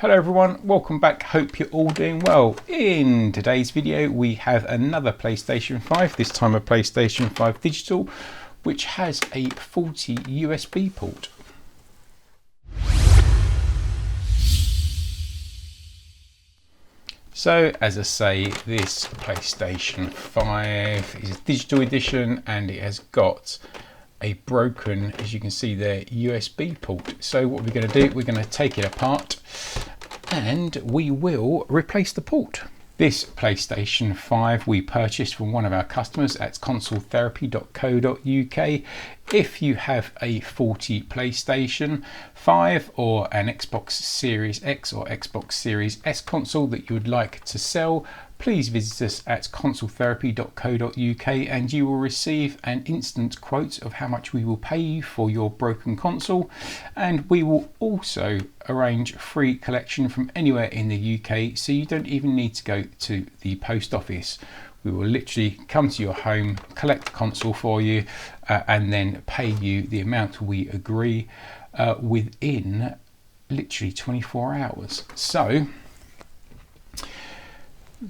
Hello everyone, welcome back. Hope you're all doing well. In today's video we have another PlayStation 5, this time a PlayStation 5 Digital, which has a faulty USB port. So as I say, this PlayStation 5 is a digital edition and it has got a broken, as you can see there, USB port. So what we're going to do, we're going to take it apart and we will replace the port. This PlayStation 5 we purchased from one of our customers at consoletherapy.co.uk. If you have a faulty PlayStation 5 or an Xbox Series X or Xbox Series S console that you would like to sell, please visit us at consoletherapy.co.uk and you will receive an instant quote of how much we will pay you for your broken console, and we will also arrange free collection from anywhere in the UK, so you don't even need to go to the post office. We will literally come to your home, collect the console for you, and then pay you the amount we agree within literally 24 hours. So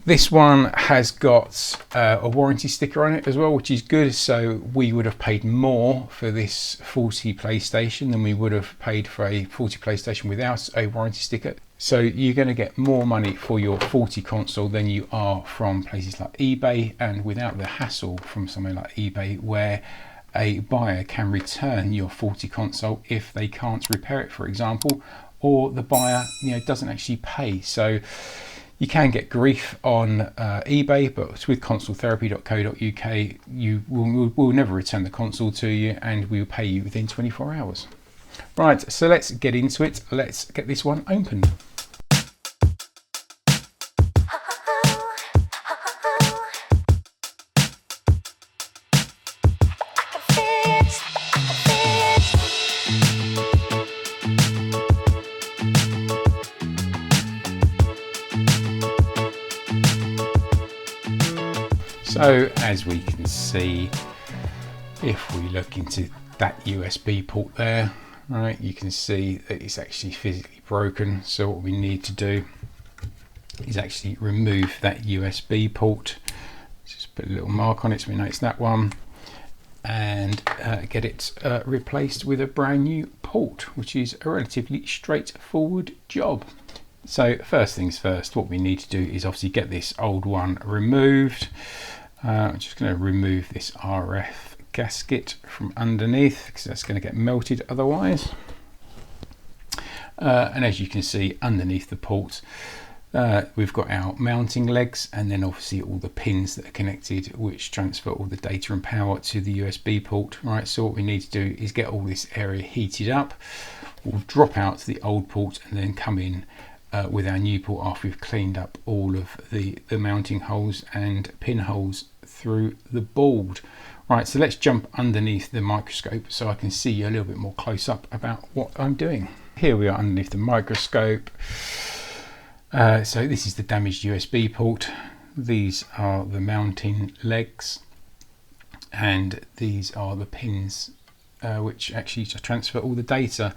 this one has got a warranty sticker on it as well, which is good. So we would have paid more for this faulty PlayStation than we would have paid for a faulty PlayStation without a warranty sticker. So you're going to get more money for your faulty console than you are from places like eBay, and without the hassle from somewhere like eBay, where a buyer can return your faulty console if they can't repair it, for example, or the buyer doesn't actually pay. So you can get grief on eBay, but with consoletherapy.co.uk we'll never return the console to you and we will pay you within 24 hours. Right, so let's get into it. Let's get this one opened. So as we can see, if we look into that USB port there, right, you can see that it's actually physically broken. So what we need to do is actually remove that USB port. Just put a little mark on it so we know it's that one, and get it replaced with a brand new port, which is a relatively straightforward job. So first things first, what we need to do is obviously get this old one removed. I'm just going to remove this RF gasket from underneath because that's going to get melted otherwise. And as you can see underneath the port, we've got our mounting legs and then obviously all the pins that are connected, which transfer all the data and power to the USB port. Right, so what we need to do is get all this area heated up. We'll drop out to the old port and then come in with our new port after we've cleaned up all of the mounting holes and pin holes through the board. Right, so let's jump underneath the microscope so I can see you a little bit more close up about what I'm doing. Here we are underneath the microscope. So this is the damaged USB port. These are the mounting legs and these are the pins which actually transfer all the data.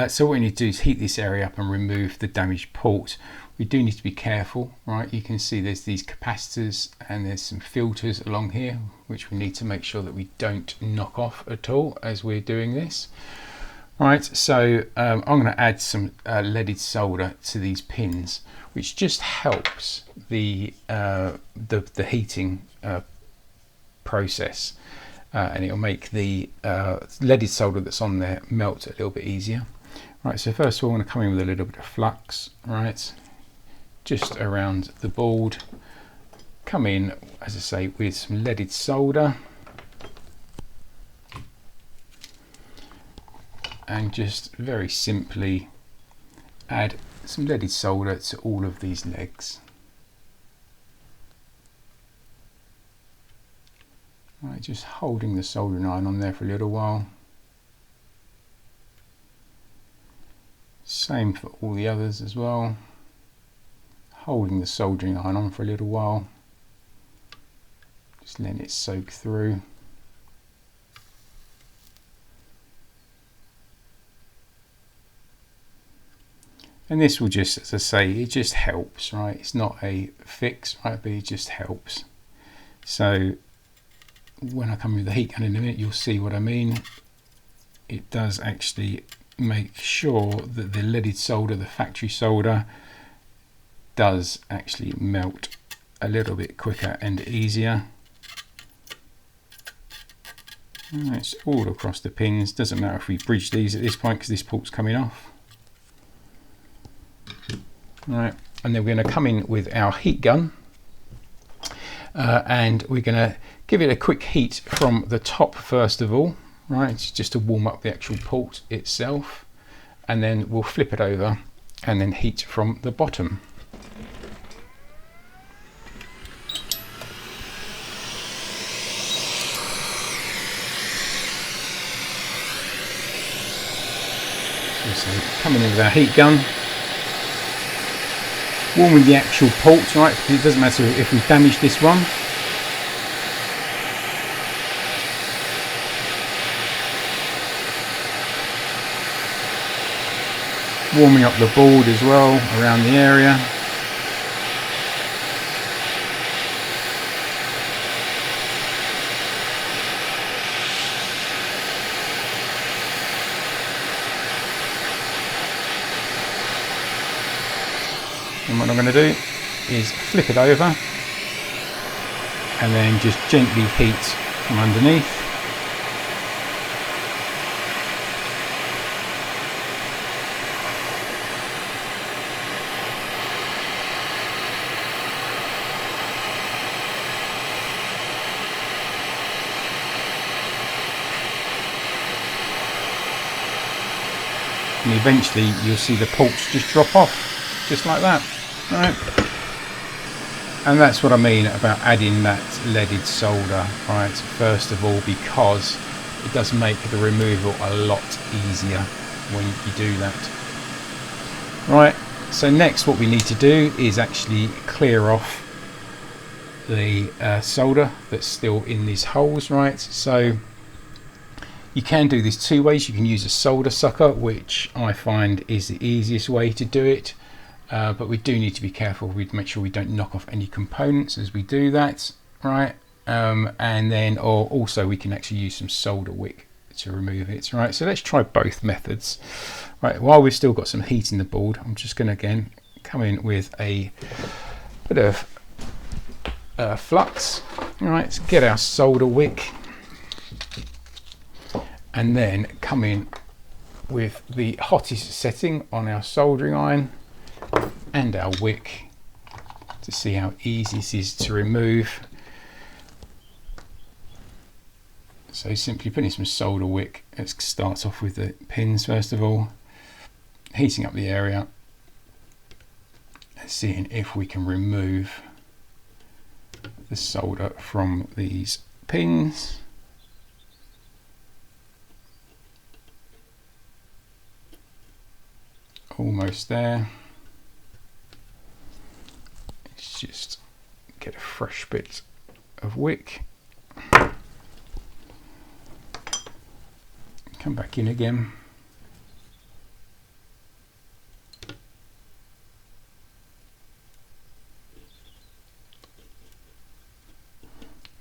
So what we need to do is heat this area up and remove the damaged port. We do need to be careful, right? You can see there's these capacitors and there's some filters along here, which we need to make sure that we don't knock off at all as we're doing this. Right, so I'm going to add some leaded solder to these pins, which just helps the heating process, and it'll make the leaded solder that's on there melt a little bit easier. Right, so first of all, I'm going to come in with a little bit of flux, right, just around the board. Come in, as I say, with some leaded solder and just very simply add some leaded solder to all of these legs. Right, just holding the soldering iron on there for a little while. Same for all the others as well. Holding the soldering iron on for a little while. Just letting it soak through. And this will just, as I say, it just helps, right? It's not a fix, right? But it just helps. So when I come with the heat gun in a minute, you'll see what I mean. It does actually make sure that the leaded solder, the factory solder, does actually melt a little bit quicker and easier. And it's all across the pins. Doesn't matter if we bridge these at this point because this port's coming off. Right, and then we're going to come in with our heat gun, and we're going to give it a quick heat from the top first of all, right, just to warm up the actual port itself, and then we'll flip it over and then heat from the bottom. So coming in with our heat gun, warming the actual port, right, because it doesn't matter if we damage this one. Warming up the board as well around the area. And what I'm going to do is flip it over and then just gently heat from underneath. And eventually you'll see the ports just drop off, just like that. Right, and that's what I mean about adding that leaded solder, right? First of all, because it does make the removal a lot easier when you do that. Right, so next what we need to do is actually clear off the solder that's still in these holes, right? So you can do this two ways. You can use a solder sucker, which I find is the easiest way to do it. But we do need to be careful. We make sure we don't knock off any components as we do that, right? And then, or also we can actually use some solder wick to remove it, right? So let's try both methods, right? While we've still got some heat in the board, I'm just going to again come in with a bit of flux, right? Let's get our solder wick, and then come in with the hottest setting on our soldering iron and our wick to see how easy this is to remove. So simply putting some solder wick. Let's start off with the pins first of all, heating up the area and seeing if we can remove the solder from these pins. Almost there. Just get a fresh bit of wick, come back in again,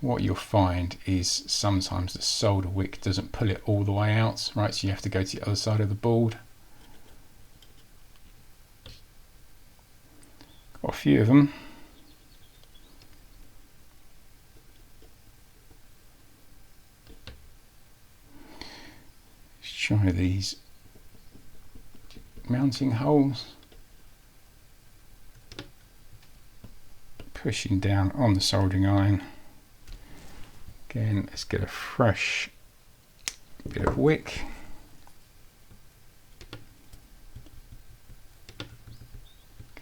what you'll find is sometimes the solder wick doesn't pull it all the way out, right? So you have to go to the other side of the board. Got a few of them. Let's try these mounting holes. Pushing down on the soldering iron. Again, let's get a fresh bit of wick.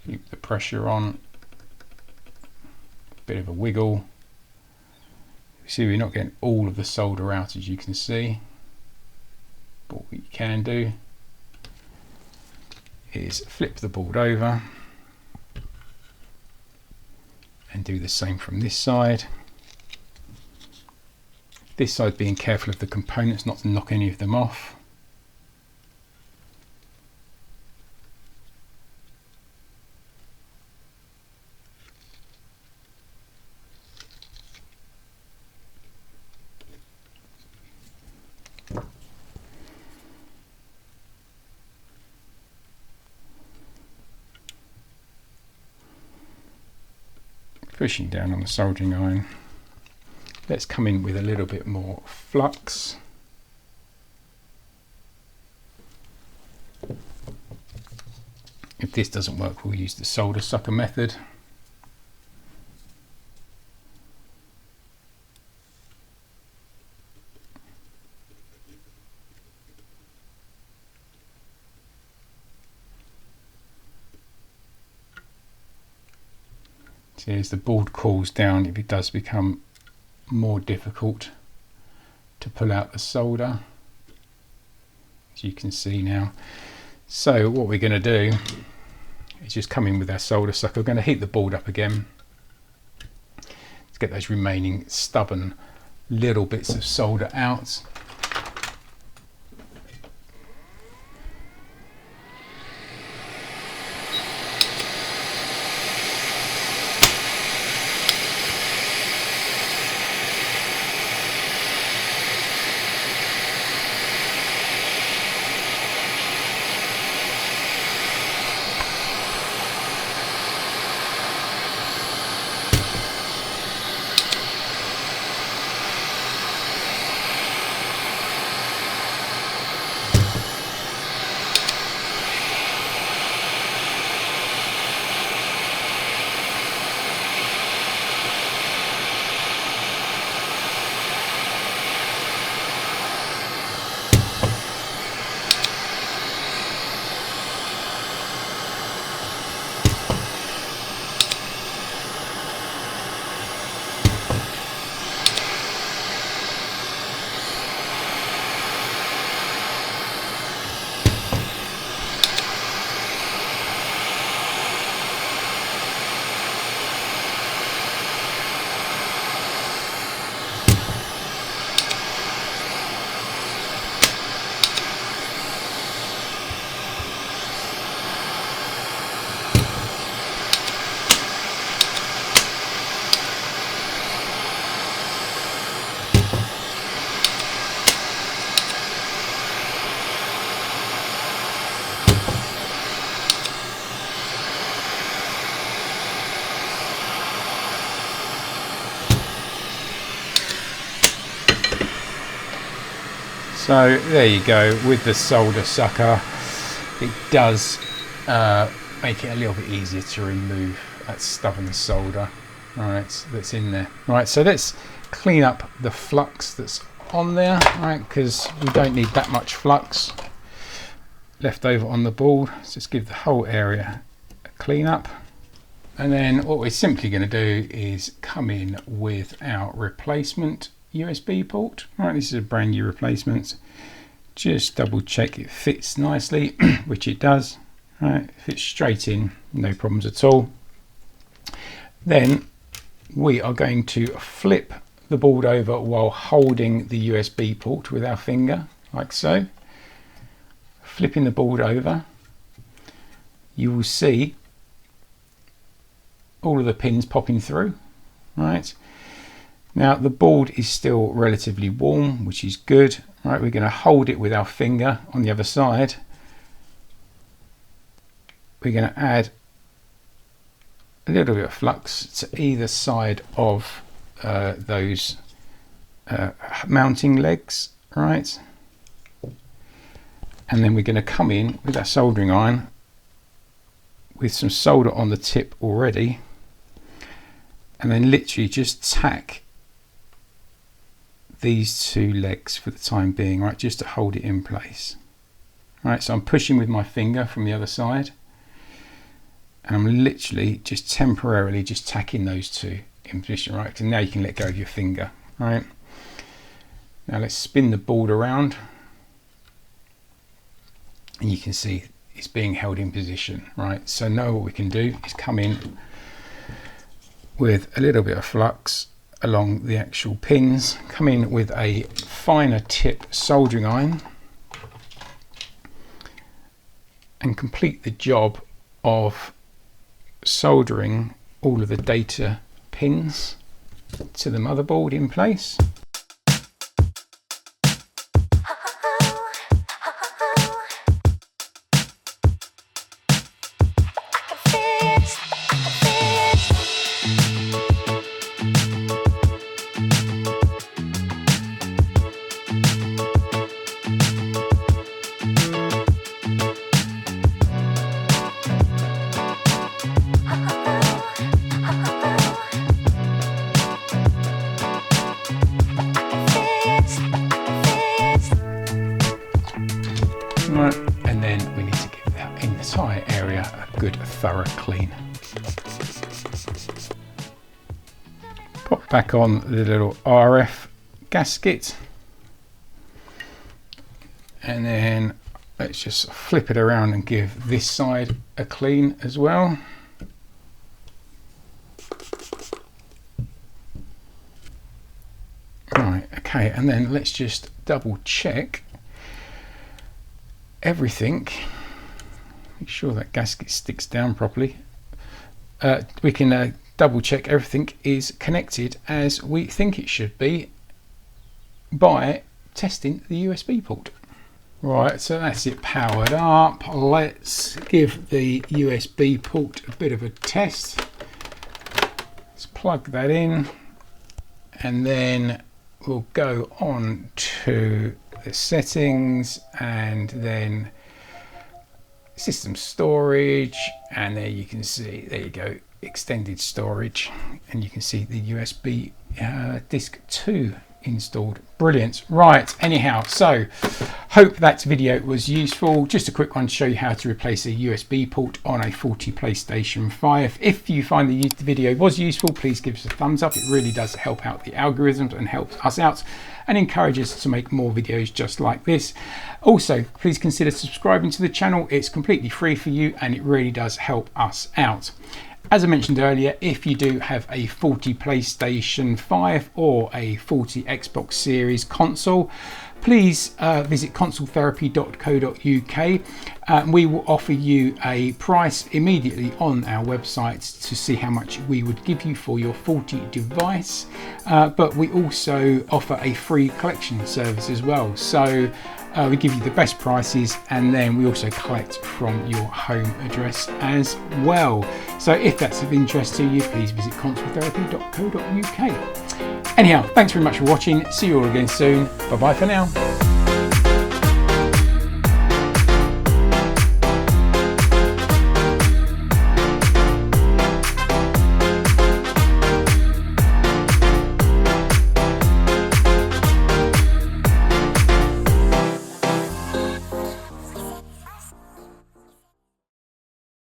Keep the pressure on. Bit of a wiggle. You see we're not getting all of the solder out, as you can see. But what you can do is flip the board over and do the same from this side. This side being careful of the components not to knock any of them off. pushing down on the soldering iron. Let's come in with a little bit more flux. If this doesn't work, we'll use the solder sucker method. So as the board cools down, it does become more difficult to pull out the solder, as you can see now. So what we're going to do is just come in with our solder sucker. We're going to heat the board up again to get those remaining stubborn little bits of solder out. So there you go, with the solder sucker, it does make it a little bit easier to remove that stubborn solder, right, that's in there. Right, so let's clean up the flux that's on there, right, because we don't need that much flux left over on the board. So let's give the whole area a clean up. And then what we're simply going to do is come in with our replacement USB port. Right, this is a brand new replacement. Just double check it fits nicely, which it does. Right, fits straight in, no problems at all. Then we are going to flip the board over while holding the USB port with our finger, like so. Flipping the board over, you will see all of the pins popping through. Right, now the board is still relatively warm, which is good. Right, we're going to hold it with our finger on the other side. We're going to add a little bit of flux to either side of those mounting legs, right? And then we're going to come in with our soldering iron with some solder on the tip already, and then literally just tack these two legs for the time being, right, just to hold it in place. Right, so I'm pushing with my finger from the other side, and I'm literally just temporarily just tacking those two in position, right? And now you can let go of your finger. Right, now let's spin the board around, and you can see it's being held in position. Right, so now what we can do is come in with a little bit of flux along the actual pins, come in with a finer tip soldering iron, and complete the job of soldering all of the data pins to the motherboard in place. thorough clean. Pop back on the little RF gasket, and then let's just flip it around and give this side a clean as well. Right, okay, and then let's just double check everything. Make sure that gasket sticks down properly. We can double check everything is connected as we think it should be by testing the USB port. Right, so that's it powered up. Let's give the USB port a bit of a test. Let's plug that in, and then we'll go on to the settings, and then system storage, and there you can see, there you go, extended storage, and you can see the USB disk 2 installed. Brilliant. Right, anyhow, so hope that video was useful. Just a quick one to show you how to replace a USB port on a faulty PlayStation 5. If you find the video was useful, please give us a thumbs up. It really does help out the algorithms and helps us out and encourage us to make more videos just like this. Also, please consider subscribing to the channel. It's completely free for you and it really does help us out. As I mentioned earlier, if you do have a faulty PlayStation 5 or a faulty Xbox Series console, please visit consoletherapy.co.uk. We will offer you a price immediately on our website to see how much we would give you for your faulty device. But we also offer a free collection service as well. So we give you the best prices, and then we also collect from your home address as well. So if that's of interest to you, please visit consoletherapy.co.uk. Anyhow, thanks very much for watching. See you all again soon. Bye bye for now.